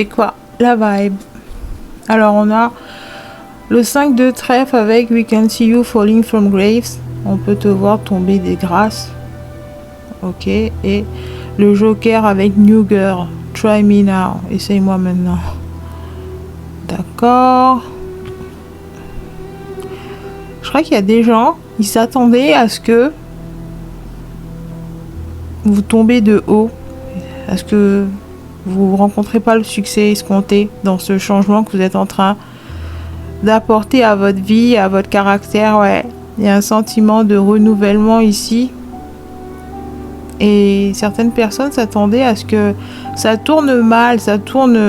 c'est quoi la vibe? Alors on a le 5 de trèfle avec We can see you falling from graves. On peut te voir tomber des grâces. Ok. Et le joker avec New Girl. Try me now. Essaye-moi maintenant. D'accord. Je crois qu'il y a des gens, ils s'attendaient à ce que vous tombez de haut. À ce que vous rencontrez pas le succès escompté dans ce changement que vous êtes en train d'apporter à votre vie, à votre caractère. Ouais, il y a un sentiment de renouvellement ici. Et certaines personnes s'attendaient à ce que ça tourne mal, ça tourne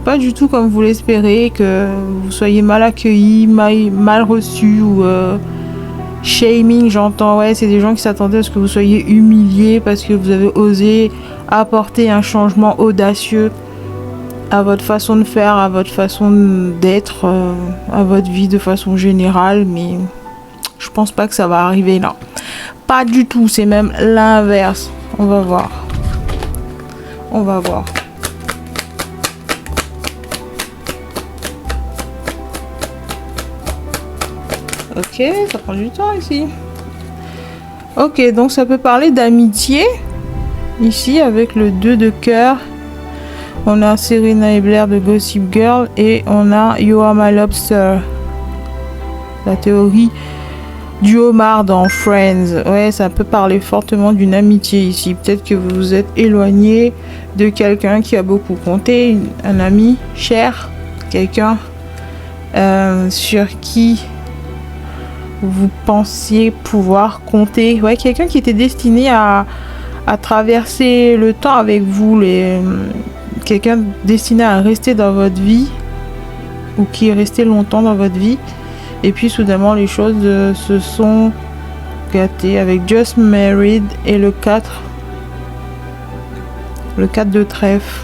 pas du tout comme vous l'espérez, que vous soyez mal accueillis, mal reçus ou shaming, j'entends. Ouais, c'est des gens qui s'attendaient à ce que vous soyez humiliés parce que vous avez osé apporter un changement audacieux à votre façon de faire, à votre façon d'être, à votre vie de façon générale, mais je pense pas que ça va arriver là. Pas du tout, c'est même l'inverse. On va voir. On va voir. Ok, ça prend du temps ici. Ok, donc ça peut parler d'amitié. Ici, avec le 2 de cœur. On a Serena et Blair de Gossip Girl. Et on a You Are My Lobster. La théorie du homard dans Friends. Ouais, ça peut parler fortement d'une amitié ici. Peut-être que vous vous êtes éloigné de quelqu'un qui a beaucoup compté. Un ami cher. Quelqu'un sur qui vous pensiez pouvoir compter. Ouais, quelqu'un qui était destiné à traverser le temps avec vous. Quelqu'un destiné à rester dans votre vie. Ou qui est resté longtemps dans votre vie. Et puis soudainement les choses se sont gâtées avec Just Married et le 4. Le 4 de trèfle.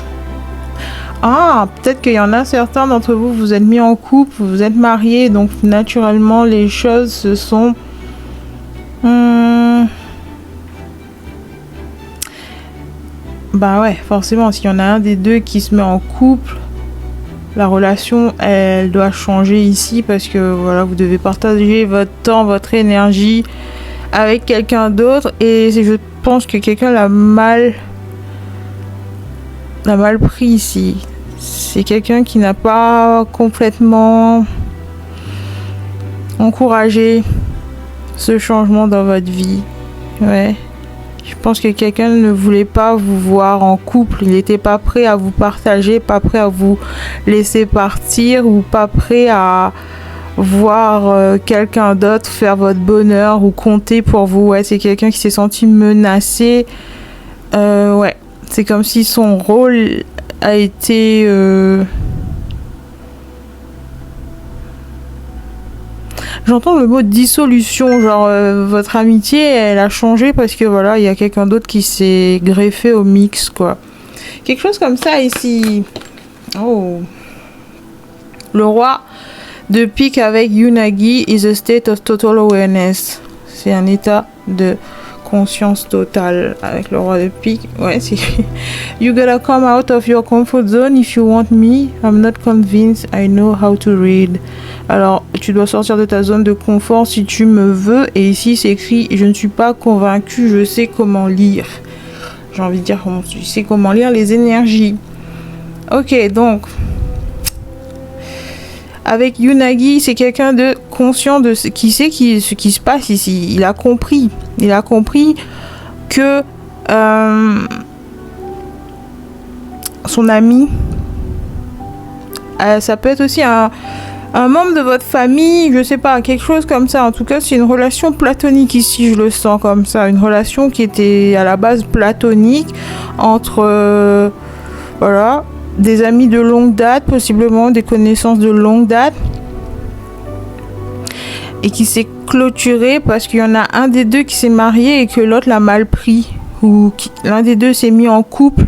Ah, peut-être qu'il y en a certains d'entre vous, vous êtes mis en couple, vous êtes mariés, donc naturellement les choses se sont... Bah ouais, forcément, s'il y en a un des deux qui se met en couple, la relation, elle doit changer ici parce que voilà, vous devez partager votre temps, votre énergie avec quelqu'un d'autre et je pense que quelqu'un l'a mal pris ici. C'est quelqu'un qui n'a pas complètement encouragé ce changement dans votre vie. Ouais. Je pense que quelqu'un ne voulait pas vous voir en couple. Il n'était pas prêt à vous partager, pas prêt à vous laisser partir ou pas prêt à voir quelqu'un d'autre faire votre bonheur ou compter pour vous. Ouais, c'est quelqu'un qui s'est senti menacé. Ouais, c'est comme si son rôle a été... J'entends le mot dissolution, genre votre amitié elle a changé parce que voilà, il y a quelqu'un d'autre qui s'est greffé au mix quoi. Quelque chose comme ça ici. Oh. Le roi de pique avec Unagi is a state of total awareness. C'est un état de conscience totale avec le roi de pique. Ouais, c'est You gotta come out of your comfort zone if you want me. I'm not convinced I know how to read. Alors, tu dois sortir de ta zone de confort si tu me veux. Et ici, c'est écrit, je ne suis pas convaincu, je sais comment lire. J'ai envie de dire, tu sais comment lire les énergies. Ok, donc, avec Unagi, c'est quelqu'un de conscient de ce qui sait ce qui se passe ici. Il a compris. Il a compris que son ami, ça peut être aussi un membre de votre famille, je sais pas, quelque chose comme ça. En tout cas, c'est une relation platonique ici, je le sens comme ça. Une relation qui était à la base platonique entre, voilà, des amis de longue date, possiblement des connaissances de longue date. Et qui s'est clôturée parce qu'il y en a un des deux qui s'est marié et que l'autre l'a mal pris. Ou l'un des deux s'est mis en couple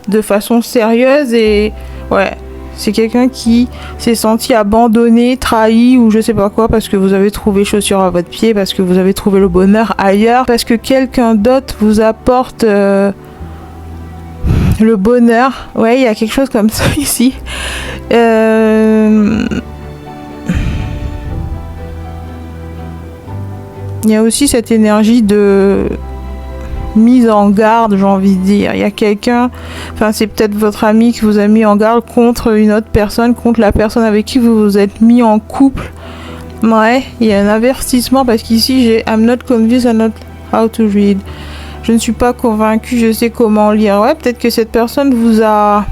de façon sérieuse et ouais. C'est quelqu'un qui s'est senti abandonné, trahi ou je sais pas quoi parce que vous avez trouvé chaussure à votre pied, parce que vous avez trouvé le bonheur ailleurs, parce que quelqu'un d'autre vous apporte le bonheur. Ouais, il y a quelque chose comme ça ici. Il y a aussi cette énergie de mise en garde, j'ai envie de dire. Il y a quelqu'un, enfin c'est peut-être votre ami qui vous a mis en garde contre une autre personne, contre la personne avec qui vous vous êtes mis en couple. Ouais, il y a un avertissement parce qu'ici j'ai I'm not convinced, I'm not how to read. Je ne suis pas convaincue, je sais comment lire. Ouais, peut-être que cette personne vous a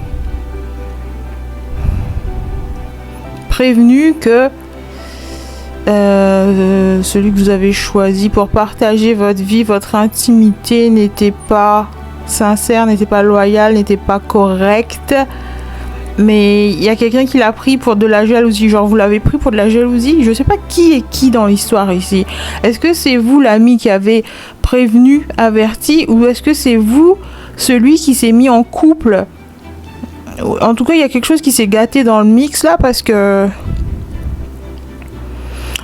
prévenu que celui que vous avez choisi pour partager votre vie, votre intimité n'était pas sincère, n'était pas loyal, n'était pas correct. Mais il y a quelqu'un qui l'a pris pour de la jalousie. Genre, vous l'avez pris pour de la jalousie. Je sais pas qui est qui dans l'histoire ici. Est-ce que c'est vous, l'ami, qui avez prévenu, averti, ou est-ce que c'est vous, celui qui s'est mis en couple? En tout cas, il y a quelque chose qui s'est gâté dans le mix là, parce que...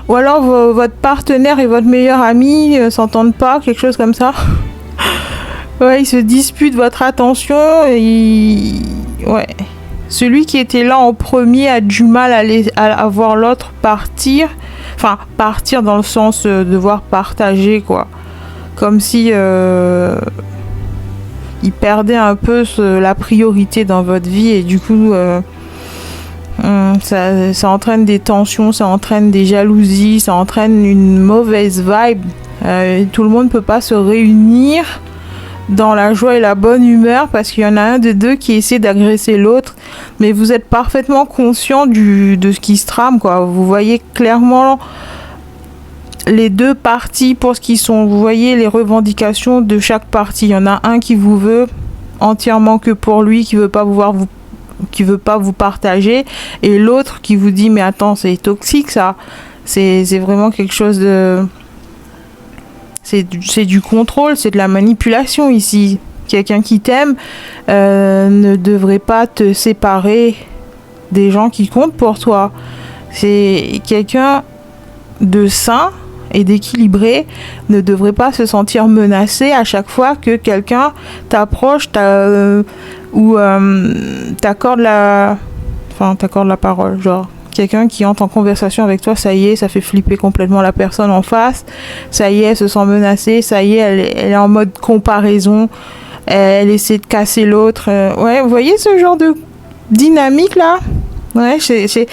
Ou alors votre partenaire et votre meilleur ami s'entendent pas, quelque chose comme ça. Ouais, ils se disputent votre attention. Ouais. Celui qui était là en premier a du mal à voir l'autre partir. Enfin, partir dans le sens de devoir partager, quoi. Comme si il perdait un peu la priorité dans votre vie et du coup... ça entraîne des tensions, ça entraîne des jalousies, ça entraîne une mauvaise vibe. Tout le monde ne peut pas se réunir dans la joie et la bonne humeur parce qu'il y en a un des deux qui essaie d'agresser l'autre. Mais vous êtes parfaitement conscient de ce qui se trame, quoi. Vous voyez clairement les deux parties pour ce qu'ils sont. Vous voyez les revendications de chaque partie. Il y en a un qui vous veut entièrement que pour lui, qui veut pas vous partager, et l'autre qui vous dit mais attends, c'est toxique ça, c'est vraiment quelque chose de... C'est du contrôle, c'est de la manipulation ici. Quelqu'un qui t'aime ne devrait pas te séparer des gens qui comptent pour toi. C'est quelqu'un de sain et d'équilibré ne devrait pas se sentir menacé à chaque fois que quelqu'un t'approche ou t'accorde la parole. Genre, quelqu'un qui entre en conversation avec toi, ça y est, ça fait flipper complètement la personne en face. Ça y est, elle se sent menacée. Ça y est, elle est en mode comparaison. Elle essaie de casser l'autre. Ouais, vous voyez ce genre de dynamique là? Ouais, c'est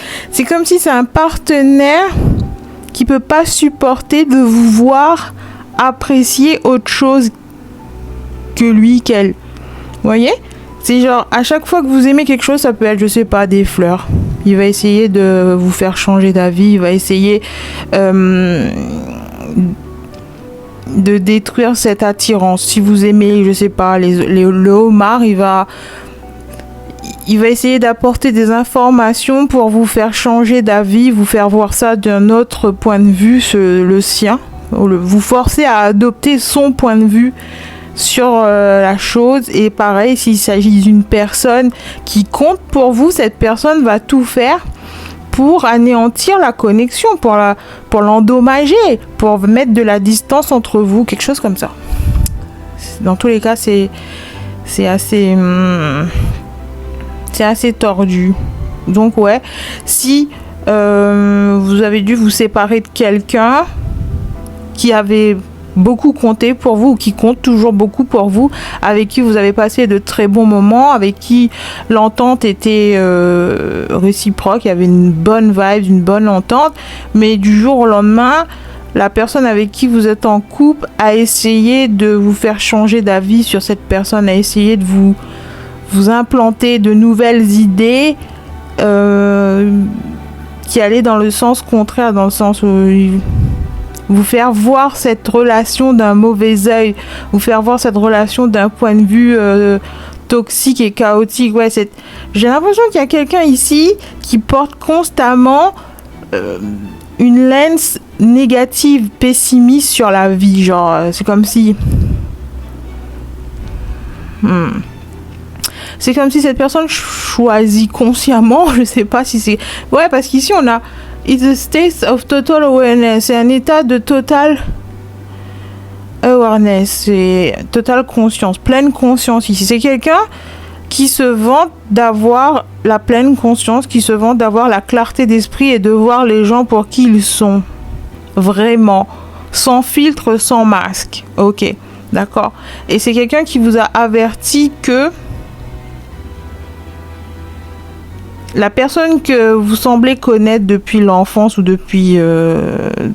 comme si c'est un partenaire qui peut pas supporter de vous voir apprécier autre chose que lui, qu'elle. Vous voyez? C'est genre, à chaque fois que vous aimez quelque chose, ça peut être, je sais pas, des fleurs. Il va essayer de vous faire changer d'avis, il va essayer de détruire cette attirance. Si vous aimez, je sais pas, le homard, il va essayer d'apporter des informations pour vous faire changer d'avis, vous faire voir ça d'un autre point de vue, le sien. Vous forcer à adopter son point de vue sur la chose. Et pareil, s'il s'agit d'une personne qui compte pour vous, cette personne va tout faire pour anéantir la connexion, pour l'endommager, pour mettre de la distance entre vous, quelque chose comme ça. Dans tous les cas, c'est assez tordu. Donc ouais, si vous avez dû vous séparer de quelqu'un qui avait beaucoup compté pour vous, ou qui compte toujours beaucoup pour vous, avec qui vous avez passé de très bons moments, avec qui l'entente était réciproque, il y avait une bonne vibe, une bonne entente, mais du jour au lendemain, la personne avec qui vous êtes en couple a essayé de vous faire changer d'avis sur cette personne, a essayé de vous implanter de nouvelles idées qui allaient dans le sens contraire, dans le sens où vous faire voir cette relation d'un mauvais œil, vous faire voir cette relation d'un point de vue toxique et chaotique. Ouais, j'ai l'impression qu'il y a quelqu'un ici qui porte constamment une lens négative, pessimiste sur la vie. Genre, c'est comme si... C'est comme si cette personne choisit consciemment, je sais pas si c'est... Ouais, parce qu'ici on a... It's a state of total awareness. C'est un état de total awareness. C'est totale conscience, pleine conscience ici. C'est quelqu'un qui se vantent d'avoir la pleine conscience, qui se vantent d'avoir la clarté d'esprit et de voir les gens pour qui ils sont. Vraiment. Sans filtre, sans masque. Ok, d'accord. Et c'est quelqu'un qui vous a averti que la personne que vous semblez connaître depuis l'enfance ou depuis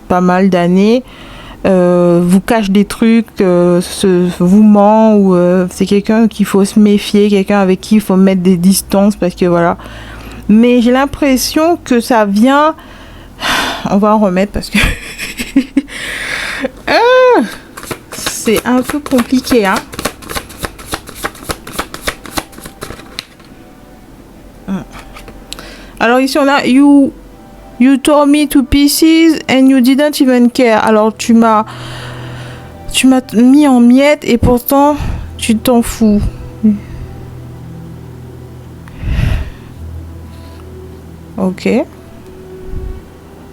pas mal d'années vous cache des trucs, vous ment, ou c'est quelqu'un qu'il faut se méfier, quelqu'un avec qui il faut mettre des distances parce que voilà. Mais j'ai l'impression que ça vient... On va en remettre parce que... c'est un peu compliqué, hein. Alors ici on a You tore me to pieces and you didn't even care. Alors tu m'as mis en miettes et pourtant tu t'en fous. Ok.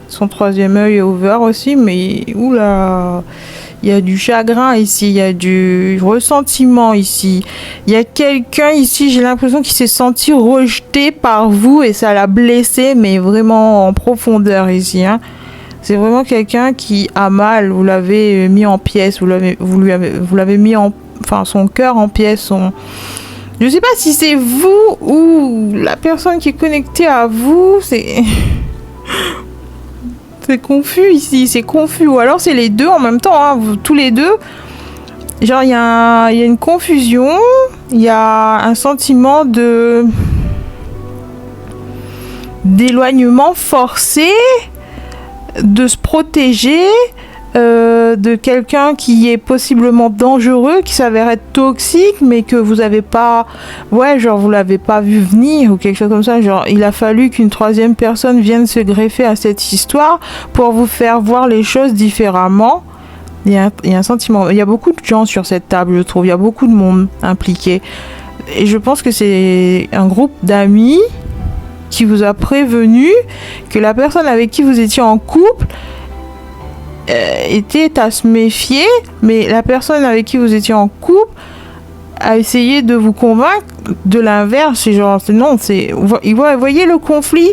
Son troisième œil est ouvert aussi, mais oula, il y a du chagrin ici, il y a du ressentiment ici. Il y a quelqu'un ici, j'ai l'impression qu'il s'est senti rejeté par vous et ça l'a blessé, mais vraiment en profondeur ici, hein. C'est vraiment quelqu'un qui a mal, vous l'avez mis en pièces, vous l'avez mis en... Enfin, son cœur en pièces, Je sais pas si c'est vous ou la personne qui est connectée à vous, c'est... C'est confus ici, c'est confus. Ou alors c'est les deux en même temps, hein, tous les deux. Genre il y a une confusion, il y a un sentiment d'éloignement forcé, de se protéger, de quelqu'un qui est possiblement dangereux, qui s'avère être toxique, mais que vous avez pas... Ouais, genre vous l'avez pas vu venir ou quelque chose comme ça. Genre il a fallu qu'une troisième personne vienne se greffer à cette histoire pour vous faire voir les choses différemment. Il y a un sentiment... Il y a beaucoup de gens sur cette table, je trouve. Il y a beaucoup de monde impliqué. Et je pense que c'est un groupe d'amis qui vous a prévenu que la personne avec qui vous étiez en couple était à se méfier, mais la personne avec qui vous étiez en couple a essayé de vous convaincre de l'inverse. C'est genre, non, c'est... Vous voyez le conflit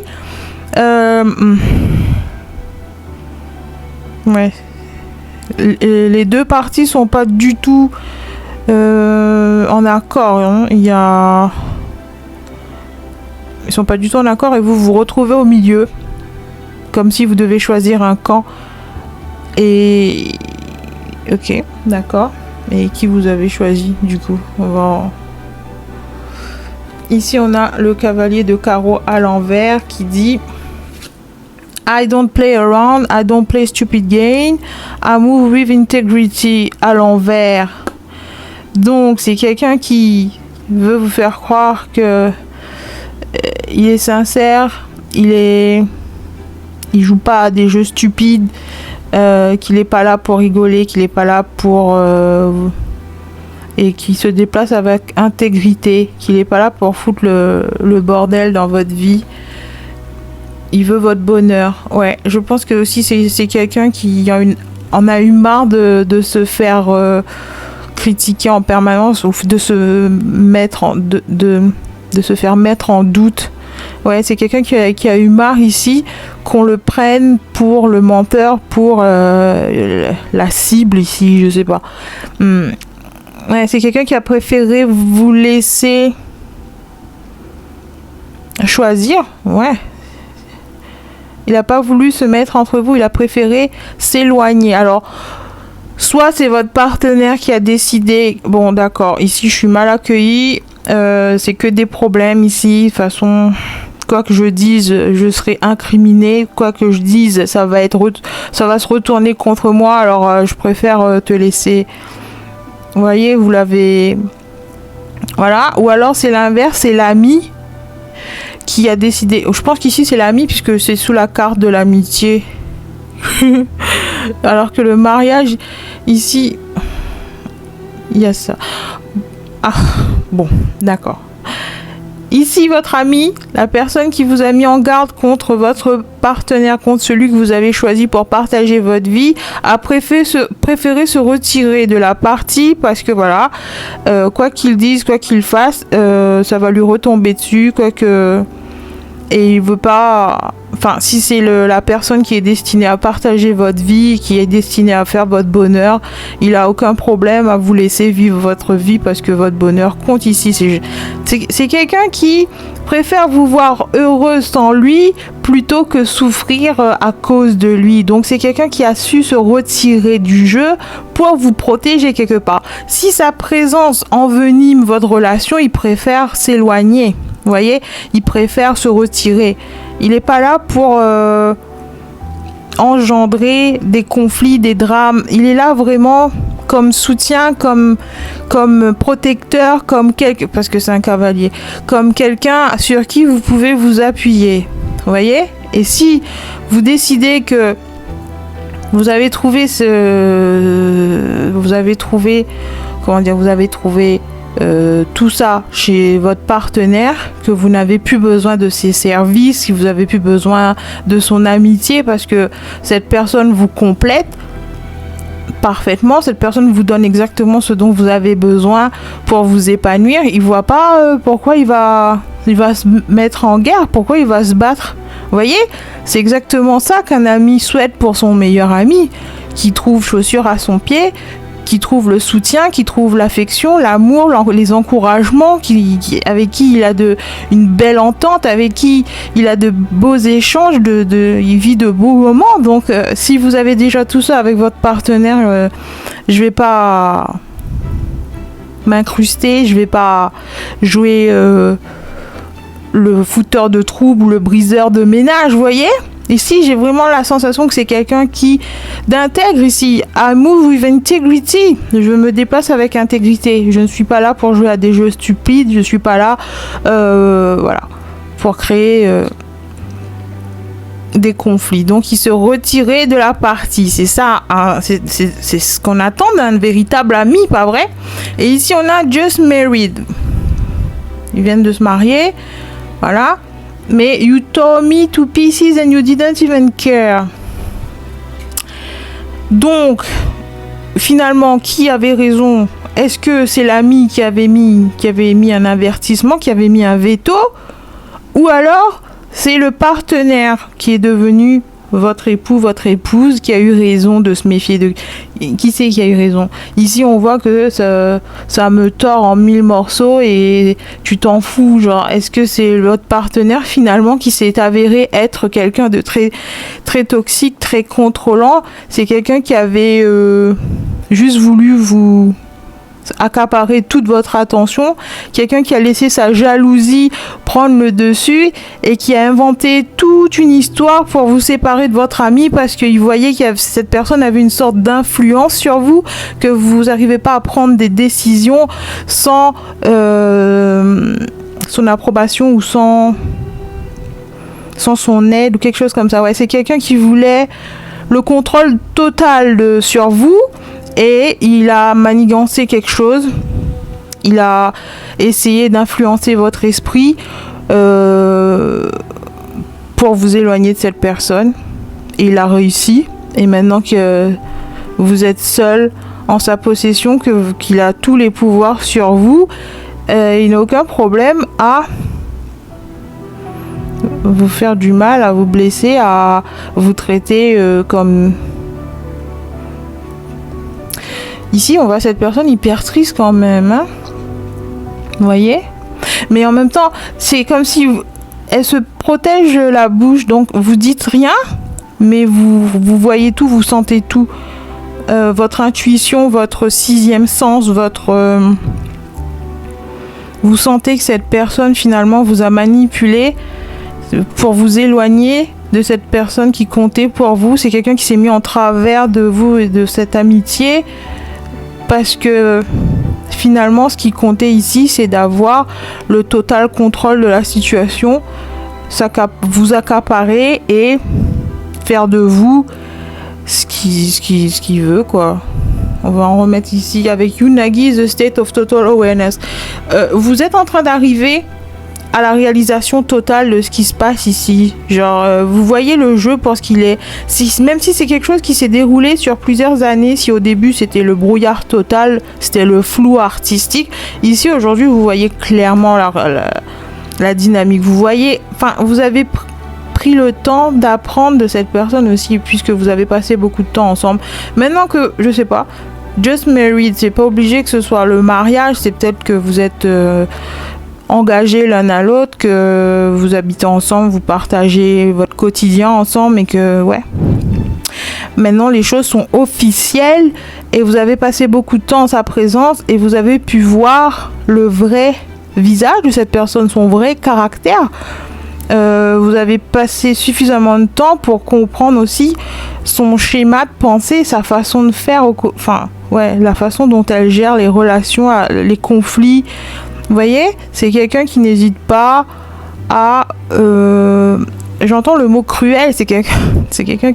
ouais. Les deux parties sont pas du tout en accord, hein. Ils sont pas du tout en accord et vous vous retrouvez au milieu, comme si vous devez choisir un camp. Et... Ok, d'accord. Et qui vous avez choisi, du coup? Ici, on a le cavalier de carreau à l'envers qui dit I don't play around, I don't play stupid game, I move with integrity à l'envers. Donc, c'est quelqu'un qui veut vous faire croire que il est sincère, il joue pas à des jeux stupides, qu'il n'est pas là pour rigoler, qu'il n'est pas là pour... et qu'il se déplace avec intégrité, qu'il n'est pas là pour foutre le bordel dans votre vie. Il veut votre bonheur. Ouais, je pense que aussi c'est quelqu'un qui en a eu marre de se faire critiquer en permanence ou de se mettre de se faire mettre en doute. Ouais, c'est quelqu'un qui a eu marre ici qu'on le prenne pour le menteur, pour la cible ici, je sais pas. Ouais, c'est quelqu'un qui a préféré vous laisser choisir. Ouais. Il n'a pas voulu se mettre entre vous, il a préféré s'éloigner. Alors, soit c'est votre partenaire qui a décidé, bon d'accord, ici je suis mal accueillie, c'est que des problèmes ici, de toute façon, quoi que je dise, je serai incriminée, quoi que je dise, ça va se retourner contre moi, alors je préfère te laisser. Vous voyez, vous l'avez... Voilà, ou alors c'est l'inverse, c'est l'ami qui a décidé. Je pense qu'ici c'est l'ami puisque c'est sous la carte de l'amitié. Alors que le mariage, ici, il y a ça. Ah, bon, d'accord. Ici, votre ami, la personne qui vous a mis en garde contre votre partenaire, contre celui que vous avez choisi pour partager votre vie, a préféré se retirer de la partie parce que voilà, quoi qu'il dise, quoi qu'il fasse, ça va lui retomber dessus, et il veut pas. Enfin, si c'est la personne qui est destinée à partager votre vie, qui est destinée à faire votre bonheur, il a aucun problème à vous laisser vivre votre vie parce que votre bonheur compte ici. C'est quelqu'un qui préfère vous voir heureuse sans lui plutôt que souffrir à cause de lui. Donc c'est quelqu'un qui a su se retirer du jeu pour vous protéger quelque part. Si sa présence envenime votre relation, il préfère s'éloigner. Vous voyez, il préfère se retirer. Il n'est pas là pour engendrer des conflits, des drames. Il est là vraiment comme soutien, comme protecteur, parce que c'est un cavalier, comme quelqu'un sur qui vous pouvez vous appuyer. Vous voyez? Et si vous décidez que vous avez trouvé tout ça chez votre partenaire, que vous n'avez plus besoin de ses services, que vous n'avez plus besoin de son amitié parce que cette personne vous complète parfaitement, cette personne vous donne exactement ce dont vous avez besoin pour vous épanouir, il voit pas pourquoi il va se mettre en guerre, pourquoi il va se battre. Vous voyez, c'est exactement ça qu'un ami souhaite pour son meilleur ami, qui trouve chaussure à son pied, qui trouve le soutien, qui trouve l'affection, l'amour, les encouragements, avec qui il a une belle entente, avec qui il a de beaux échanges, il vit de beaux moments. Donc, si vous avez déjà tout ça avec votre partenaire, je vais pas m'incruster, je vais pas jouer le fouteur de trouble ou le briseur de ménage, vous voyez? Ici, j'ai vraiment la sensation que c'est quelqu'un qui d'intègre ici. I move with integrity. Je me déplace avec intégrité. Je ne suis pas là pour jouer à des jeux stupides. Je ne suis pas là pour créer des conflits. Donc, il se retirait de la partie. C'est ça, hein, c'est ce qu'on attend d'un véritable ami, pas vrai? Et ici, on a just married. Ils viennent de se marier. Voilà. Mais you tore me to pieces and you didn't even care. Donc, finalement, qui avait raison? Est-ce que c'est l'ami qui avait mis un avertissement, qui avait mis un veto? Ou alors, c'est le partenaire qui est devenu votre époux, votre épouse, qui a eu raison de se méfier de... Qui c'est qui a eu raison? Ici, on voit que ça me tord en 1000 morceaux et tu t'en fous. Genre, est-ce que c'est votre partenaire, finalement, qui s'est avéré être quelqu'un de très, très toxique, très contrôlant? C'est quelqu'un qui avait juste voulu vous accaparer toute votre attention, quelqu'un qui a laissé sa jalousie prendre le dessus et qui a inventé toute une histoire pour vous séparer de votre ami parce qu'il voyait que cette personne avait une sorte d'influence sur vous, que vous n'arrivez pas à prendre des décisions sans son approbation ou sans son aide ou quelque chose comme ça. Ouais, c'est quelqu'un qui voulait le contrôle total sur vous. Et il a manigancé quelque chose, il a essayé d'influencer votre esprit pour vous éloigner de cette personne. Et il a réussi. Et maintenant que vous êtes seul en sa possession, qu'il a tous les pouvoirs sur vous, il n'a aucun problème à vous faire du mal, à vous blesser, à vous traiter comme... Ici, on voit cette personne hyper triste quand même, hein. Vous voyez? Mais en même temps, c'est comme si elle se protège la bouche, donc vous dites rien, mais vous voyez tout, vous sentez tout. Votre intuition, votre sixième sens, vous sentez que cette personne, finalement, vous a manipulé pour vous éloigner de cette personne qui comptait pour vous. C'est quelqu'un qui s'est mis en travers de vous et de cette amitié. Parce que finalement, ce qui comptait ici, c'est d'avoir le total contrôle de la situation, vous accaparer et faire de vous ce qu'il veut, quoi. On va en remettre ici avec Unagi, The State of Total Awareness. Vous êtes en train d'arriver à la réalisation totale de ce qui se passe ici. Genre, vous voyez le jeu pour ce qu'il est. Même si c'est quelque chose qui s'est déroulé sur plusieurs années, si au début c'était le brouillard total, c'était le flou artistique, ici aujourd'hui vous voyez clairement la dynamique. Vous voyez, enfin, vous avez pris le temps d'apprendre de cette personne aussi, puisque vous avez passé beaucoup de temps ensemble. Maintenant que, je sais pas, just married, c'est pas obligé que ce soit le mariage, c'est peut-être que vous êtes engagés l'un à l'autre, que vous habitez ensemble, vous partagez votre quotidien ensemble et que, ouais. Maintenant, les choses sont officielles et vous avez passé beaucoup de temps en sa présence et vous avez pu voir le vrai visage de cette personne, son vrai caractère. Vous avez passé suffisamment de temps pour comprendre aussi son schéma de pensée, sa façon de faire, enfin, ouais, la façon dont elle gère les relations, les conflits. Vous voyez, c'est quelqu'un qui n'hésite pas à... j'entends le mot cruel, c'est quelqu'un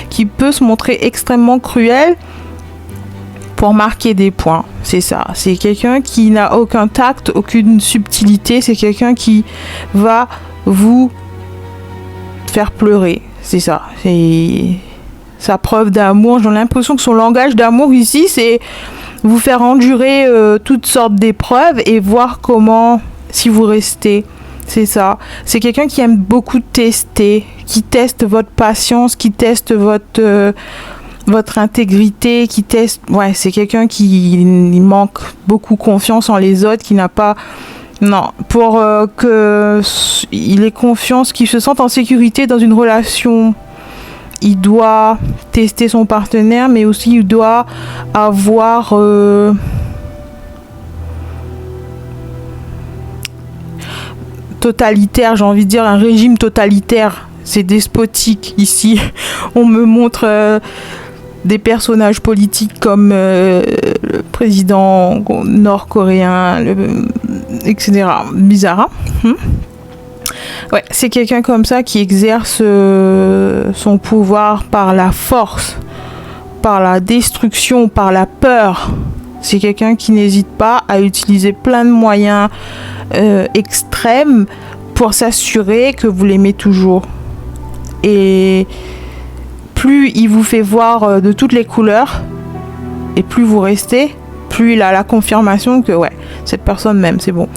qui peut se montrer extrêmement cruel pour marquer des points, c'est ça. C'est quelqu'un qui n'a aucun tact, aucune subtilité, c'est quelqu'un qui va vous faire pleurer, c'est ça. C'est sa preuve d'amour. J'ai l'impression que son langage d'amour ici, c'est vous faire endurer toutes sortes d'épreuves et voir comment, si vous restez. C'est ça. C'est quelqu'un qui aime beaucoup tester, qui teste votre patience, qui teste votre intégrité, qui teste... Ouais, c'est quelqu'un qui manque beaucoup confiance en les autres, qui n'a pas... Non, pour qu'il ait confiance, qu'il se sente en sécurité dans une relation, il doit tester son partenaire, mais aussi il doit avoir... totalitaire, j'ai envie de dire un régime totalitaire. C'est despotique ici. On me montre des personnages politiques comme le président nord-coréen, etc. Bizarre, hein? Ouais, c'est quelqu'un comme ça qui exerce son pouvoir par la force, par la destruction, par la peur. C'est quelqu'un qui n'hésite pas à utiliser plein de moyens extrêmes pour s'assurer que vous l'aimez toujours. Et plus il vous fait voir de toutes les couleurs, et plus vous restez, plus il a la confirmation que ouais, cette personne m'aime, c'est bon.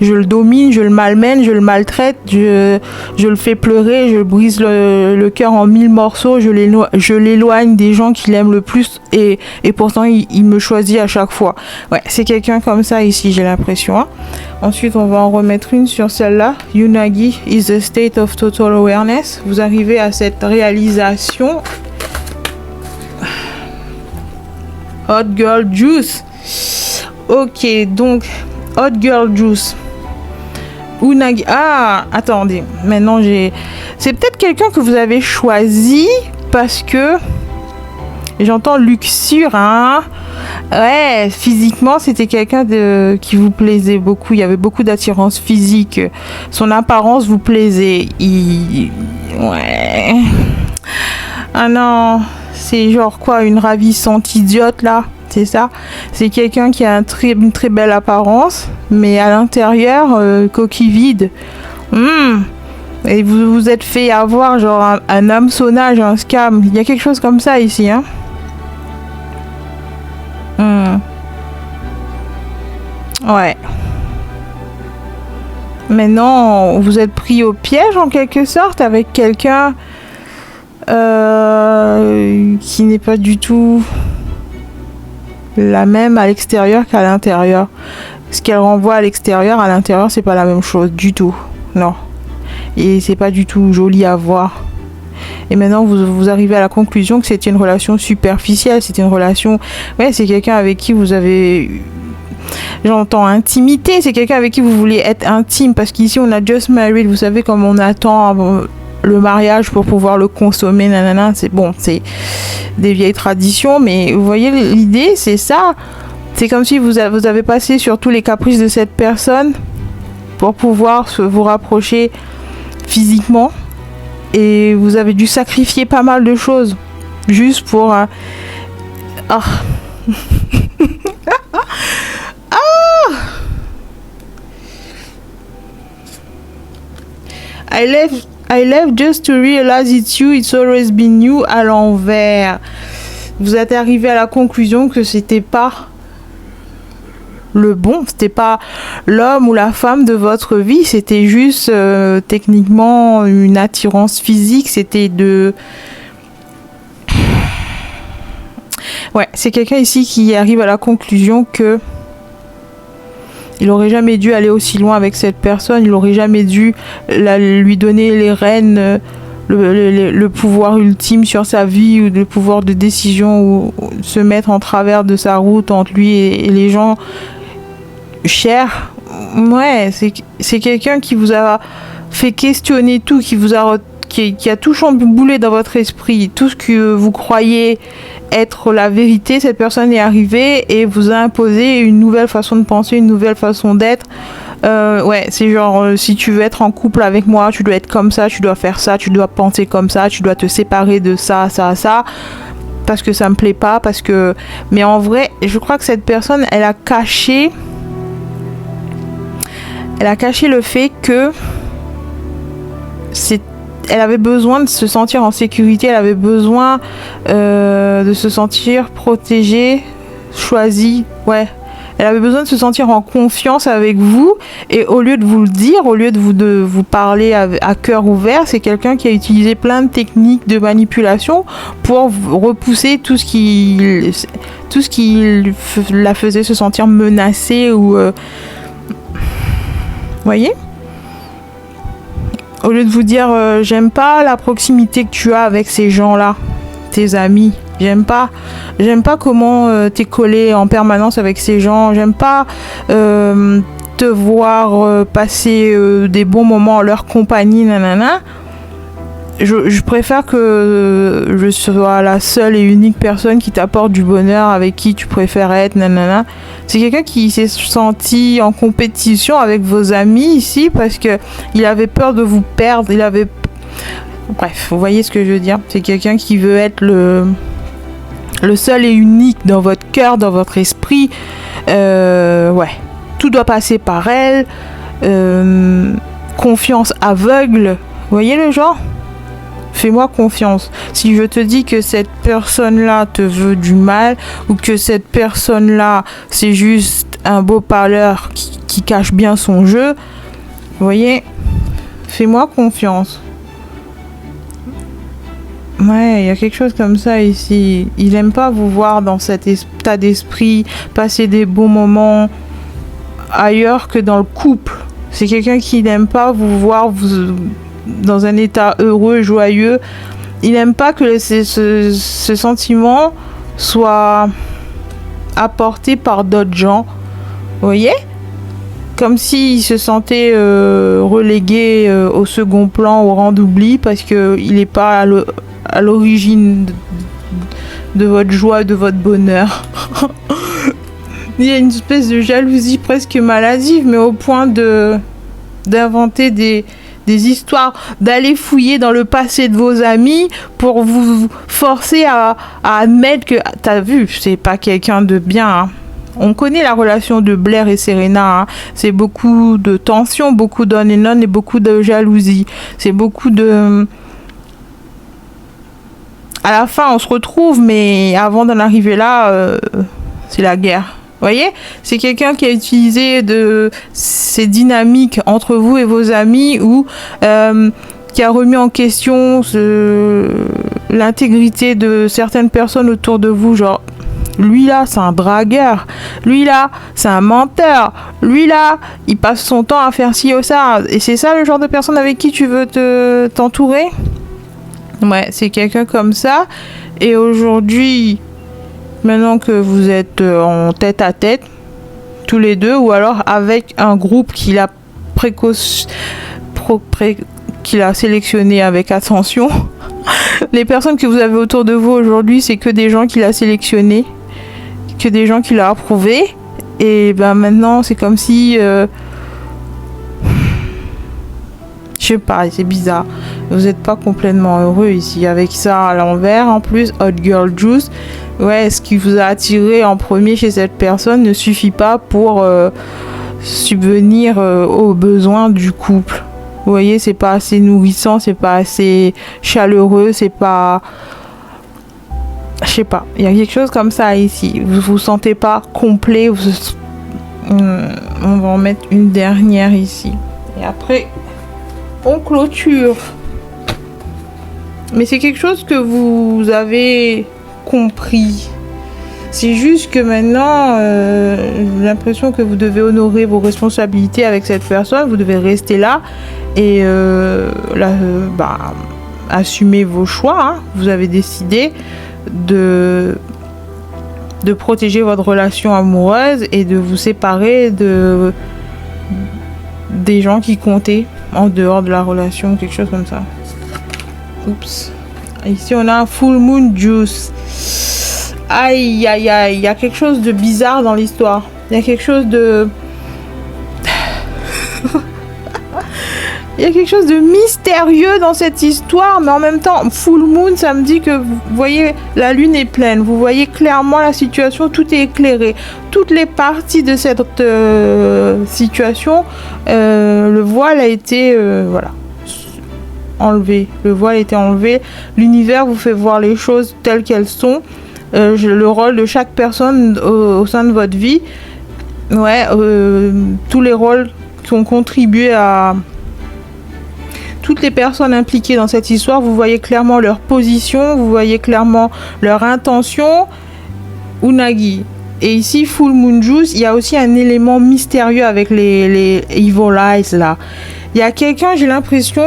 Je le domine, je le malmène, je le maltraite, je le fais pleurer, je brise le cœur en 1000 morceaux, je l'éloigne des gens qu'il aime le plus et pourtant il me choisit à chaque fois. Ouais, c'est quelqu'un comme ça ici, j'ai l'impression. Hein. Ensuite, on va en remettre une sur celle-là. Unagi is a state of total awareness. Vous arrivez à cette réalisation. Hot Girl Juice. Ok, donc Hot Girl Juice. Unagi. Ah, attendez. Maintenant, c'est peut-être quelqu'un que vous avez choisi parce que j'entends luxure, hein. Ouais, physiquement, c'était quelqu'un qui vous plaisait beaucoup. Il y avait beaucoup d'attirance physique. Son apparence vous plaisait. Ouais. Ah non, c'est genre quoi, une ravissante idiote là. C'est ça. C'est quelqu'un qui a une très belle apparence, mais à l'intérieur, coquille vide. Et vous vous êtes fait avoir genre un hameçonnage, un scam. Il y a quelque chose comme ça ici, hein. Ouais. Maintenant, vous êtes pris au piège en quelque sorte avec quelqu'un qui n'est pas du tout la même à l'extérieur qu'à l'intérieur. Ce qu'elle renvoie à l'extérieur, à l'intérieur, c'est pas la même chose du tout. Non. Et c'est pas du tout joli à voir. Et maintenant, vous arrivez à la conclusion que c'était une relation superficielle. C'était une relation... Ouais, c'est quelqu'un avec qui vous avez... J'entends intimité. C'est quelqu'un avec qui vous voulez être intime. Parce qu'ici, on a just married. Vous savez, comme on attend le mariage pour pouvoir le consommer. Nanana. C'est bon, c'est des vieilles traditions. Mais vous voyez, l'idée, c'est ça. C'est comme si vous avez passé sur tous les caprices de cette personne pour pouvoir vous rapprocher physiquement. Et vous avez dû sacrifier pas mal de choses juste pour... Ah. I left just to realize it's you, it's always been you à l'envers. Vous êtes arrivé à la conclusion que c'était pas le bon, c'était pas l'homme ou la femme de votre vie, c'était juste techniquement une attirance physique, c'était de... Ouais, c'est quelqu'un ici qui arrive à la conclusion que il aurait jamais dû aller aussi loin avec cette personne, il aurait jamais dû lui donner les rênes, le pouvoir ultime sur sa vie ou le pouvoir de décision ou se mettre en travers de sa route entre lui et les gens chers. Ouais, c'est quelqu'un qui vous a fait questionner tout, qui a tout chamboulé dans votre esprit, tout ce que vous croyez être la vérité. Cette personne est arrivée et vous a imposé une nouvelle façon de penser, une nouvelle façon d'être. Ouais, c'est genre si tu veux être en couple avec moi, tu dois être comme ça, tu dois faire ça, tu dois penser comme ça, tu dois te séparer de ça, parce que ça me plaît pas, parce que... Mais en vrai, je crois que cette personne, elle a caché le fait que elle avait besoin de se sentir en sécurité, elle avait besoin de se sentir protégée, choisie, ouais. Elle avait besoin de se sentir en confiance avec vous, et au lieu de vous le dire, au lieu de vous parler à cœur ouvert, c'est quelqu'un qui a utilisé plein de techniques de manipulation pour repousser tout ce qui la faisait se sentir menacée ou... voyez ? Au lieu de vous dire j'aime pas la proximité que tu as avec ces gens-là, tes amis, j'aime pas comment t'es collé en permanence avec ces gens, j'aime pas te voir passer des bons moments en leur compagnie, nanana. Je préfère que je sois la seule et unique personne qui t'apporte du bonheur, avec qui tu préfères être, nanana. C'est quelqu'un qui s'est senti en compétition avec vos amis ici parce que il avait peur de vous perdre, bref, vous voyez ce que je veux dire. C'est quelqu'un qui veut être le seul et unique dans votre cœur, dans votre esprit. Ouais, tout doit passer par elle. Confiance aveugle. Vous voyez le genre ? Fais-moi confiance. Si je te dis que cette personne-là te veut du mal, ou que cette personne-là, c'est juste un beau parleur qui cache bien son jeu, vous voyez, fais-moi confiance. Ouais, il y a quelque chose comme ça ici. Il n'aime pas vous voir dans cet état d'esprit, passer des bons moments ailleurs que dans le couple. C'est quelqu'un qui n'aime pas vous voir dans un état heureux, joyeux. Il n'aime pas que ce sentiment soit apporté par d'autres gens. Vous voyez ? Comme s'il se sentait relégué au second plan, au rang d'oubli, parce qu'il n'est pas à l'origine de votre joie, de votre bonheur. Il y a une espèce de jalousie presque maladive, mais au point d'inventer des histoires, d'aller fouiller dans le passé de vos amis pour vous forcer à admettre que t'as vu, c'est pas quelqu'un de bien. Hein. On connaît la relation de Blair et Serena. Hein. C'est beaucoup de tension, beaucoup d'on et non et beaucoup de jalousie. C'est beaucoup de... À la fin, on se retrouve, mais avant d'en arriver là, c'est la guerre. Vous voyez, c'est quelqu'un qui a utilisé ces dynamiques entre vous et vos amis ou qui a remis en question l'intégrité de certaines personnes autour de vous. Genre, lui là, c'est un dragueur. Lui là, c'est un menteur. Lui là, il passe son temps à faire ci ou ça. Et c'est ça le genre de personne avec qui tu veux t'entourer ? Ouais, c'est quelqu'un comme ça. Et aujourd'hui... Maintenant que vous êtes en tête à tête, tous les deux, ou alors avec un groupe qu'il a sélectionné avec attention, les personnes que vous avez autour de vous aujourd'hui, c'est que des gens qu'il a sélectionnés, que des gens qu'il a approuvés. Et ben maintenant, c'est comme si... je sais pas, c'est bizarre. Vous n'êtes pas complètement heureux ici. Avec ça à l'envers, en plus, Hot Girl Juice. Ouais, ce qui vous a attiré en premier chez cette personne ne suffit pas pour subvenir aux besoins du couple. Vous voyez, c'est pas assez nourrissant, c'est pas assez chaleureux, c'est pas... Je sais pas, il y a quelque chose comme ça ici. Vous vous sentez pas complet. On va en mettre une dernière ici. Et après, on clôture. Mais c'est quelque chose que vous avez compris. C'est juste que maintenant, j'ai l'impression que vous devez honorer vos responsabilités avec cette personne. Vous devez rester là et assumer vos choix. Hein. Vous avez décidé de protéger votre relation amoureuse et de vous séparer des gens qui comptaient en dehors de la relation, quelque chose comme ça. Oups. Ici, on a un Full Moon Juice. Aïe, aïe, aïe. Il y a quelque chose de bizarre dans l'histoire. Il y a quelque chose de... Il y a quelque chose de mystérieux dans cette histoire, mais en même temps, Full Moon, ça me dit que, vous voyez, la lune est pleine. Vous voyez clairement la situation, tout est éclairé. Toutes les parties de cette situation, le voile a été... enlevé. Le voile a été enlevé. L'univers vous fait voir les choses telles qu'elles sont. Le rôle de chaque personne au sein de votre vie. Ouais, tous les rôles qui ont contribué à... Toutes les personnes impliquées dans cette histoire, vous voyez clairement leur position, vous voyez clairement leur intention. Unagi. Et ici, Full Moon Juice, il y a aussi un élément mystérieux avec les Evil Eyes là. Il y a quelqu'un, j'ai l'impression,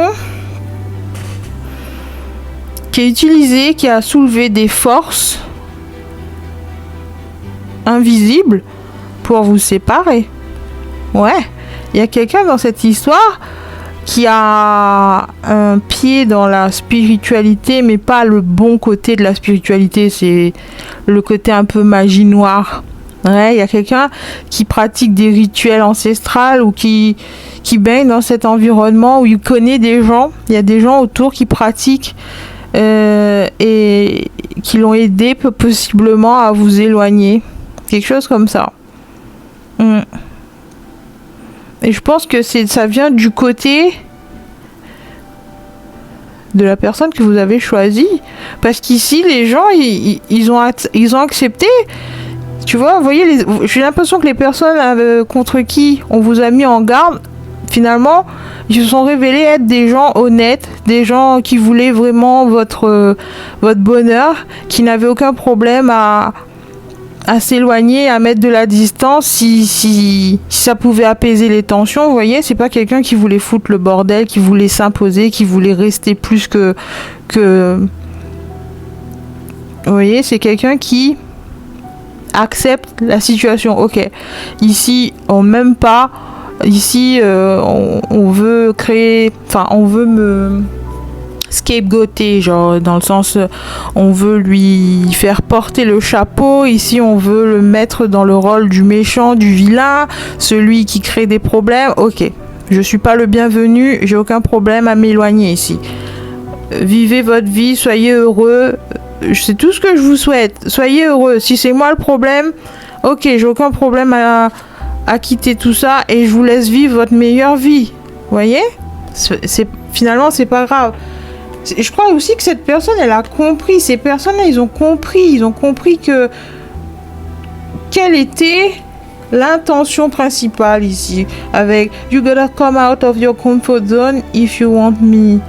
qui a utilisé, qui a soulevé des forces invisibles pour vous séparer. Ouais, il y a quelqu'un dans cette histoire qui a un pied dans la spiritualité, mais pas le bon côté de la spiritualité, c'est le côté un peu magie noire. Ouais, il y a quelqu'un qui pratique des rituels ancestrales ou qui baigne dans cet environnement où il connaît des gens. Il y a des gens autour qui pratiquent et qui l'ont aidé possiblement à vous éloigner. Quelque chose comme ça. Et je pense que ça vient du côté de la personne que vous avez choisie. Parce qu'ici, les gens, ils ont accepté. Tu vois, vous voyez, j'ai l'impression que les personnes contre qui on vous a mis en garde, finalement, ils se sont révélés être des gens honnêtes, des gens qui voulaient vraiment votre bonheur, qui n'avaient aucun problème à s'éloigner, à mettre de la distance si ça pouvait apaiser les tensions. Vous voyez, c'est pas quelqu'un qui voulait foutre le bordel, qui voulait s'imposer, qui voulait rester plus que... Vous voyez, c'est quelqu'un qui accepte la situation. Ok, ici, on m'aime pas. Ici, on veut créer... Enfin, on veut me... scapegoater, genre dans le sens on veut lui faire porter le chapeau. Ici on veut le mettre dans le rôle du méchant, du vilain, celui qui crée des problèmes. Ok, je suis pas le bienvenu, j'ai aucun problème à m'éloigner ici. Vivez votre vie, soyez heureux, c'est tout ce que je vous souhaite, soyez heureux. Si c'est moi le problème, ok, j'ai aucun problème à quitter tout ça et je vous laisse vivre votre meilleure vie. Vous voyez, finalement c'est pas grave. Je crois aussi que cette personne, elle a compris. Ces personnes-là, ils ont compris que quelle était l'intention principale ici. Avec you gotta come out of your comfort zone if you want me.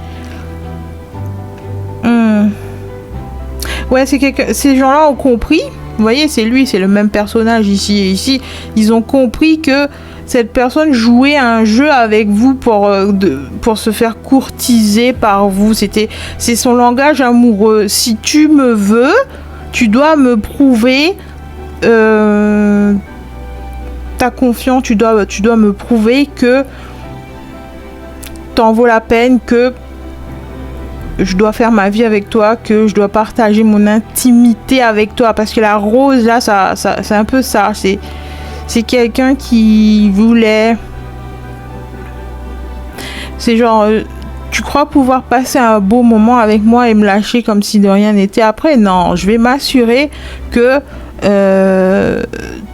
Ouais, ces gens-là ont compris. Vous voyez, c'est lui, c'est le même personnage ici et ici. Ils ont compris que cette personne jouait à un jeu avec vous pour se faire courtiser par vous. C'est son langage amoureux. Si tu me veux, tu dois me prouver ta confiance. Tu dois me prouver que t'en vaut la peine, que je dois faire ma vie avec toi, que je dois partager mon intimité avec toi. Parce que la rose, là, c'est un peu ça. C'est quelqu'un qui voulait... C'est genre... tu crois pouvoir passer un beau moment avec moi et me lâcher comme si de rien n'était après? Non, je vais m'assurer que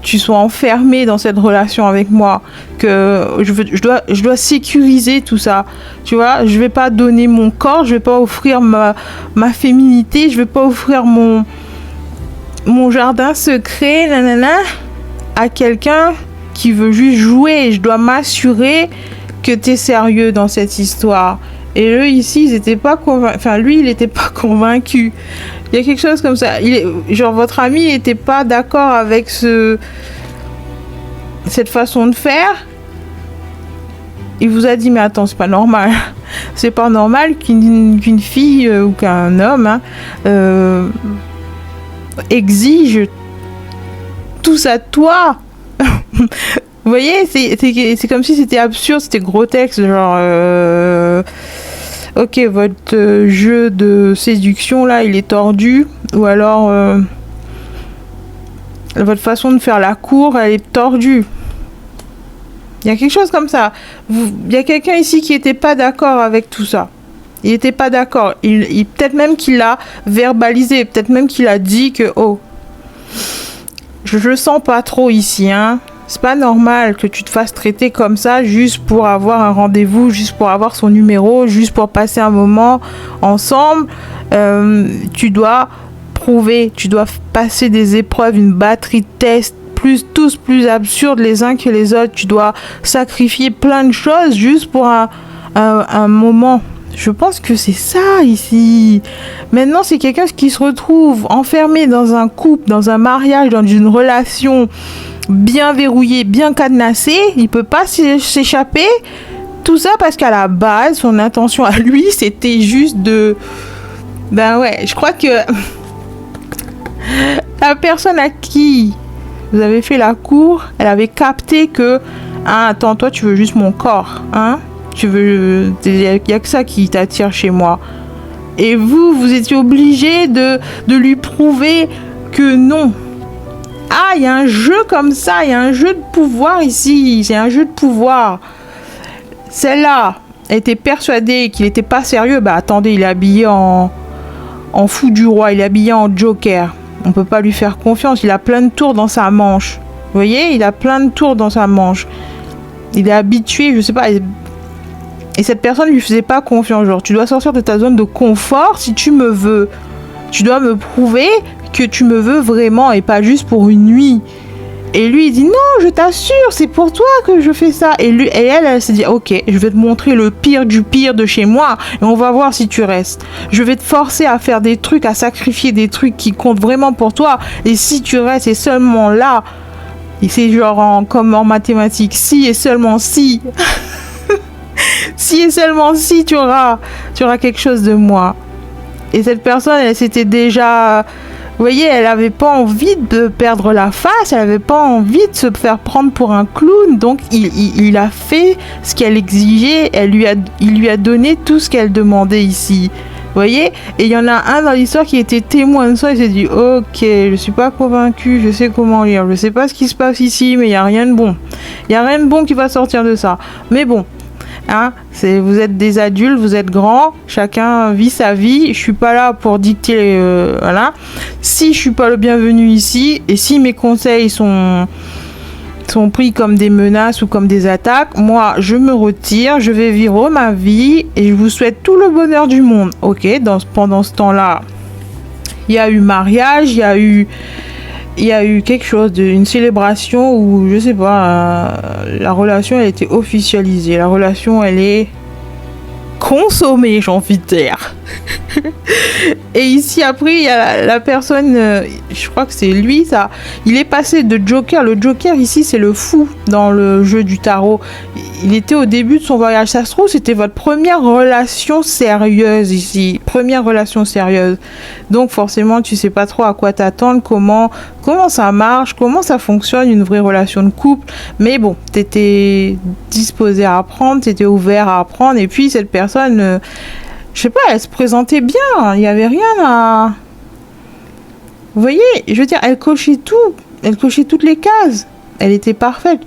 tu sois enfermé dans cette relation avec moi, que je dois sécuriser tout ça, tu vois. Je vais pas donner mon corps, je vais pas offrir ma féminité, je vais pas offrir mon jardin secret, nanana, à quelqu'un qui veut juste jouer. Je dois m'assurer que t'es sérieux dans cette histoire. Et eux ici, ils étaient pas convaincus. Enfin, lui, il était pas convaincu. Il y a quelque chose comme ça. Genre, votre ami était pas d'accord avec cette façon de faire. Il vous a dit, mais attends, c'est pas normal. C'est pas normal qu'une fille ou qu'un homme exige tout ça de toi. Vous voyez, c'est comme si c'était absurde, c'était grotesque, genre ok, votre jeu de séduction là, il est tordu, ou alors votre façon de faire la cour, elle est tordue. Il y a quelque chose comme ça. Il y a quelqu'un ici qui n'était pas d'accord avec tout ça. Il n'était pas d'accord. Peut-être même qu'il l'a verbalisé, peut-être même qu'il a dit que oh, je le sens pas trop ici, hein. C'est pas normal que tu te fasses traiter comme ça juste pour avoir un rendez-vous, juste pour avoir son numéro, juste pour passer un moment ensemble. Tu dois prouver, tu dois passer des épreuves, une batterie de tests, tous plus absurdes les uns que les autres. Tu dois sacrifier plein de choses juste pour un moment. Je pense que c'est ça ici. Maintenant, c'est quelqu'un qui se retrouve enfermé dans un couple, dans un mariage, dans une relation bien verrouillée, bien cadenassée. Il peut pas s'échapper. Tout ça parce qu'à la base, son intention à lui, c'était juste de... Ben ouais, je crois que la personne à qui vous avez fait la cour, elle avait capté que... Ah, attends, toi, tu veux juste mon corps, hein? Tu veux... Il n'y a que ça qui t'attire chez moi. Et vous étiez obligé de lui prouver que non. Ah, il y a un jeu comme ça, il y a un jeu de pouvoir ici. C'est un jeu de pouvoir. Celle-là était persuadée qu'il n'était pas sérieux. Bah attendez, il est habillé en fou du roi, il est habillé en Joker. On peut pas lui faire confiance, il a plein de tours dans sa manche. Vous voyez, il a plein de tours dans sa manche. Il est habitué, je sais pas... Et cette personne lui faisait pas confiance. Genre, tu dois sortir de ta zone de confort si tu me veux. Tu dois me prouver que tu me veux vraiment et pas juste pour une nuit. Et lui, il dit non, je t'assure, c'est pour toi que je fais ça. Et elle s'est dit ok, je vais te montrer le pire du pire de chez moi et on va voir si tu restes. Je vais te forcer à faire des trucs, à sacrifier des trucs qui comptent vraiment pour toi. Et si tu restes, et seulement là, et c'est genre comme en mathématiques, si et seulement si. Si et seulement si tu auras quelque chose de moi. Et cette personne, elle s'était déjà... Vous voyez, elle avait pas envie de perdre la face, elle avait pas envie de se faire prendre pour un clown. Donc, il a fait ce qu'elle exigeait, il lui a donné tout ce qu'elle demandait ici. Vous voyez? Et il y en a un dans l'histoire qui était témoin de ça, il s'est dit, ok, je suis pas convaincu, je sais comment lire, je sais pas ce qui se passe ici, mais il y a rien de bon. Il y a rien de bon qui va sortir de ça. Mais bon... Hein, vous êtes des adultes, vous êtes grands, chacun vit sa vie. Je suis pas là pour dicter, voilà. Si je suis pas le bienvenu ici et si mes conseils sont pris comme des menaces ou comme des attaques, moi je me retire, je vais vivre ma vie et je vous souhaite tout le bonheur du monde. Ok, pendant ce temps-là, il y a eu mariage, il y a eu quelque chose, une célébration où, je sais pas, la relation elle était officialisée. La relation elle est consommée, j'ai envie de dire. Et ici après, il y a la personne, je crois que c'est lui, ça. Il est passé de Joker. Le Joker ici, c'est le fou dans le jeu du tarot. Il était au début de son voyage. Ça se trouve, c'était votre première relation sérieuse ici. Première relation sérieuse. Donc forcément, tu sais pas trop à quoi t'attendre, comment ça marche, comment ça fonctionne une vraie relation de couple. Mais bon, t'étais disposé à apprendre, t'étais ouvert à apprendre. Et puis cette personne... je sais pas, elle se présentait bien, il n'y avait rien à... Vous voyez, je veux dire, elle cochait tout, elle cochait toutes les cases, elle était parfaite.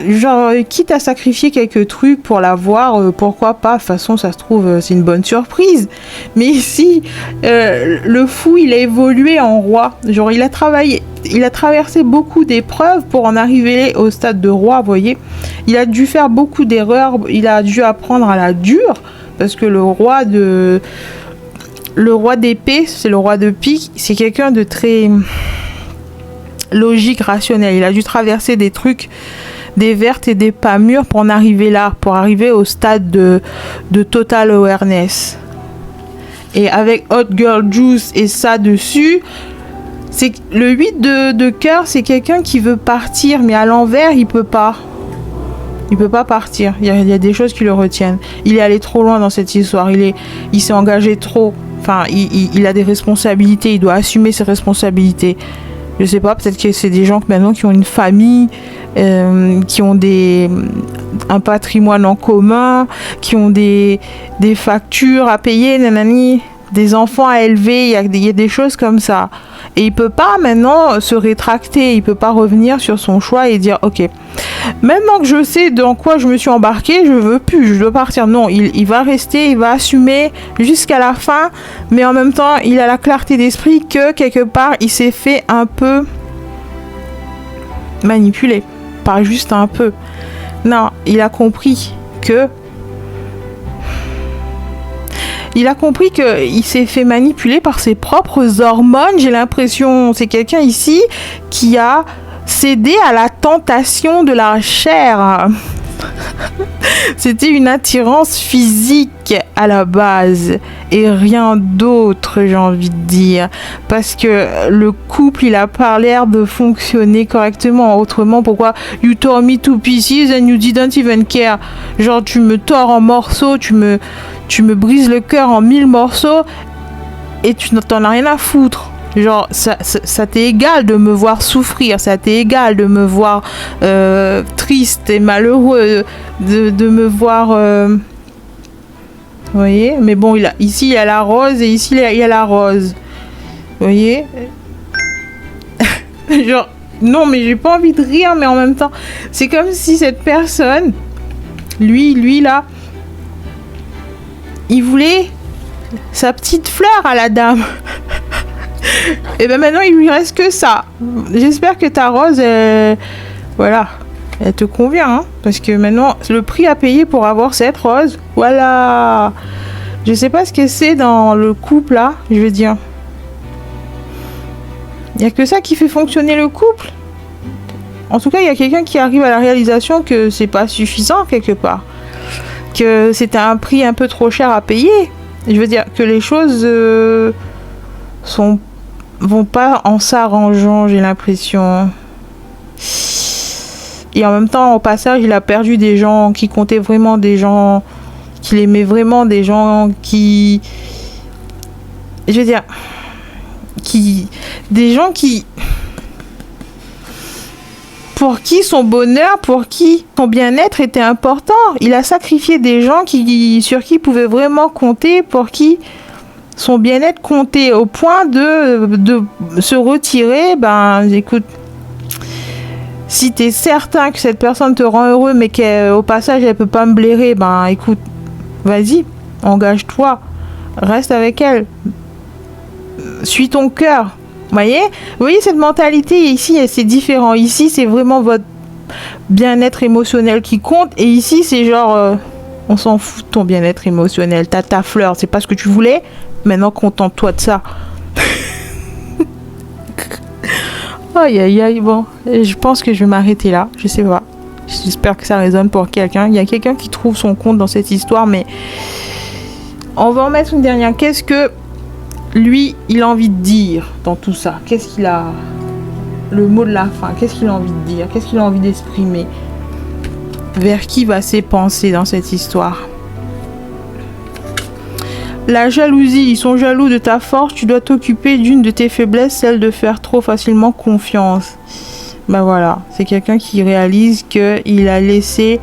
Genre, quitte à sacrifier quelques trucs pour la voir, pourquoi pas, de toute façon, ça se trouve, c'est une bonne surprise. Mais ici, le fou, il a évolué en roi, genre, il a travaillé il a traversé beaucoup d'épreuves pour en arriver au stade de roi, vous voyez. Il a dû faire beaucoup d'erreurs, il a dû apprendre à la dure, parce que le roi d'épée, c'est le roi de pique, c'est quelqu'un de très logique, rationnel. Il a dû traverser des trucs, des vertes et des pas mûres pour en arriver là, pour arriver au stade de total awareness. Et avec Hot Girl Juice et ça dessus, c'est le 8 de cœur, c'est quelqu'un qui veut partir, mais à l'envers, il peut pas. Il peut pas partir. Il y a des choses qui le retiennent. Il est allé trop loin dans cette histoire. Il s'est engagé trop. Enfin, il a des responsabilités. Il doit assumer ses responsabilités. Je sais pas, peut-être que c'est des gens maintenant qui ont une famille, qui ont un patrimoine en commun, qui ont des factures à payer, nanani, des enfants à élever. Il y a des choses comme ça. Et il peut pas maintenant se rétracter. Il peut pas revenir sur son choix et dire ok, maintenant que je sais dans quoi je me suis embarqué, je veux plus, je dois partir. Non, il va rester, il va assumer jusqu'à la fin, mais en même temps, il a la clarté d'esprit que quelque part, il s'est fait un peu manipuler, pas juste un peu. Non, il a compris que il s'est fait manipuler par ses propres hormones. J'ai l'impression, c'est quelqu'un ici qui a cédé à la tentation de la chair. C'était une attirance physique à la base et rien d'autre, j'ai envie de dire, parce que le couple, il a pas l'air de fonctionner correctement. Autrement, pourquoi you tore me to pieces and you didn't even care? Genre, tu me tords en morceaux, tu me brises le cœur en 1000 morceaux et tu n'en as rien à foutre. Genre, ça t'est égal de me voir souffrir, ça t'est égal de me voir triste et malheureux, de me voir... Vous voyez? Mais bon, ici, il y a la rose et ici, il y a la rose. Vous voyez? Genre, non, mais j'ai pas envie de rire, mais en même temps, c'est comme si cette personne, lui là, il voulait sa petite fleur à la dame. Et ben maintenant il lui reste que ça. J'espère que ta rose, voilà, elle te convient, hein, parce que maintenant le prix à payer pour avoir cette rose, voilà. Je sais pas ce que c'est dans le couple là, je veux dire. Il y a que ça qui fait fonctionner le couple. En tout cas, il y a quelqu'un qui arrive à la réalisation que c'est pas suffisant quelque part, que c'était un prix un peu trop cher à payer. Je veux dire que les choses vont pas en s'arrangeant, j'ai l'impression. Et en même temps, au passage, il a perdu des gens qui comptaient vraiment, des gens qu'il aimait vraiment, des gens qui... Je veux dire... Des gens qui... Pour qui son bonheur, pour qui son bien-être était important. Il a sacrifié des gens sur qui il pouvait vraiment compter, pour qui... son bien-être comptait, au point de se retirer. Ben écoute, si t'es certain que cette personne te rend heureux mais qu'au passage elle peut pas me blairer, ben écoute, vas-y, engage-toi, reste avec elle, suis ton cœur. Vous voyez cette mentalité ici, c'est différent. Ici c'est vraiment votre bien-être émotionnel qui compte, et ici c'est genre on s'en fout de ton bien-être émotionnel, t'as ta fleur, c'est pas ce que tu voulais. Maintenant, contente-toi de ça. Aïe, aïe, aïe. Bon, je pense que je vais m'arrêter là. Je sais pas. J'espère que ça résonne pour quelqu'un. Il y a quelqu'un qui trouve son compte dans cette histoire, mais on va en mettre une dernière. Qu'est-ce que lui, il a envie de dire dans tout ça? Qu'est-ce qu'il a... Le mot de la fin, qu'est-ce qu'il a envie de dire? Qu'est-ce qu'il a envie d'exprimer? Vers qui va ses pensées dans cette histoire? La jalousie, ils sont jaloux de ta force, tu dois t'occuper d'une de tes faiblesses, celle de faire trop facilement confiance. Ben voilà, c'est quelqu'un qui réalise qu'il a laissé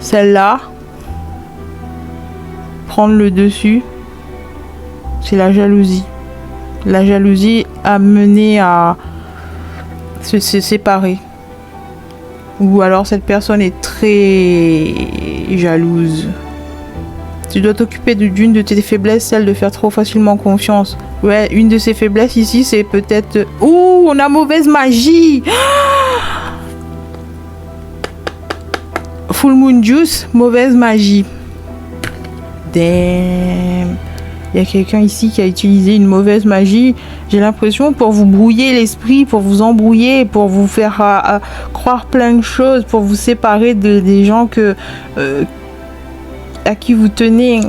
celle-là prendre le dessus. C'est la jalousie. La jalousie a mené à se séparer. Ou alors cette personne est très jalouse. Tu dois t'occuper d'une de tes faiblesses, celle de faire trop facilement confiance. Ouais, une de ses faiblesses ici, c'est peut-être... Ouh, on a mauvaise magie. Full Moon Juice, mauvaise magie. Damn. Il y a quelqu'un ici qui a utilisé une mauvaise magie. J'ai l'impression pour vous brouiller l'esprit, pour vous embrouiller, pour vous faire croire plein de choses, pour vous séparer des gens à qui vous tenez.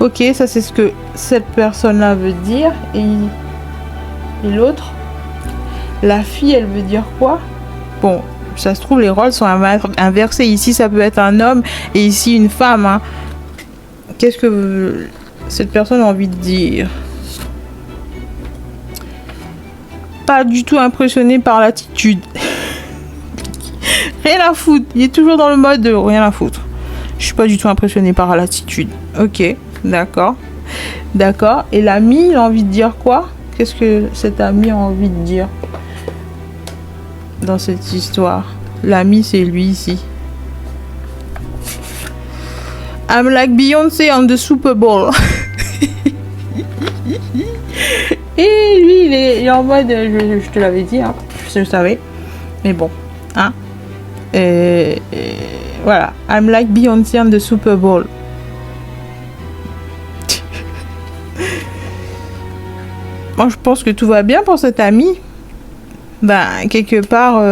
Ok, ça c'est ce que cette personne-là veut dire. Et l'autre, la fille, elle veut dire quoi? Bon, ça se trouve, les rôles sont inversés. Ici, ça peut être un homme et ici, une femme. Hein. Qu'est-ce que cette personne a envie de dire? Pas du tout impressionné par l'attitude. Rien à foutre. Il est toujours dans le mode de rien à foutre. Je suis pas du tout impressionné par l'attitude. Ok, d'accord. D'accord. Et l'ami, il a envie de dire quoi? Qu'est-ce que cet ami a envie de dire dans cette histoire? L'ami, c'est lui ici. I'm like Beyoncé on the Super Bowl. Et lui, il est en mode, je te l'avais dit, hein, je le savais. Mais bon, hein. Voilà, I'm like Beyoncé on the Super Bowl. Moi, je pense que tout va bien pour cet ami. Ben, quelque part,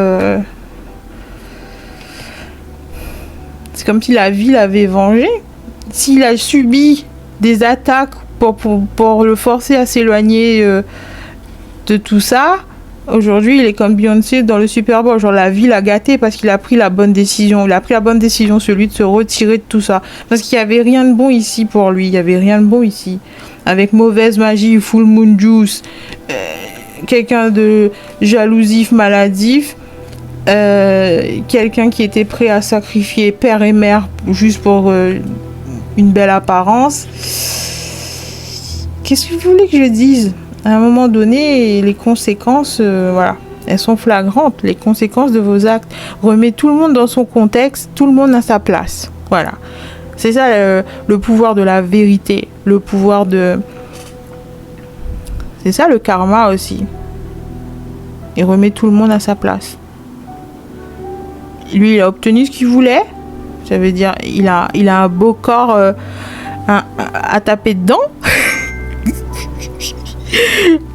c'est comme si la vie l'avait vengé. S'il a subi des attaques pour le forcer à s'éloigner de tout ça, aujourd'hui, il est comme Beyoncé dans le Super Bowl. Genre, la vie l'a gâté parce qu'il a pris la bonne décision. Il a pris la bonne décision, celui de se retirer de tout ça. Parce qu'il n'y avait rien de bon ici pour lui. Il n'y avait rien de bon ici. Avec mauvaise magie, full moon juice, quelqu'un de jalousif, maladif, quelqu'un qui était prêt à sacrifier père et mère juste pour une belle apparence. Qu'est-ce que vous voulez que je dise? À un moment donné, les conséquences, voilà, elles sont flagrantes. Les conséquences de vos actes. Remet tout le monde dans son contexte, tout le monde à sa place. Voilà. C'est ça le pouvoir de la vérité. Le pouvoir de... C'est ça le karma aussi. Il remet tout le monde à sa place. Lui, il a obtenu ce qu'il voulait. Ça veut dire, il a un beau corps à taper dedans.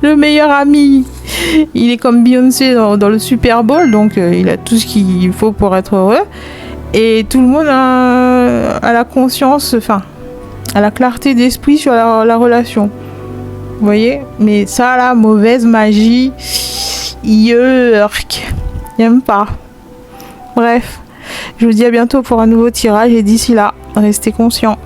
Le meilleur ami, il est comme Beyoncé dans le Super Bowl, donc il a tout ce qu'il faut pour être heureux. Et tout le monde a la conscience, enfin, a la clarté d'esprit sur la relation. Vous voyez? Mais ça, la mauvaise magie, yerk. J'aime pas. Bref, je vous dis à bientôt pour un nouveau tirage et d'ici là, restez conscients.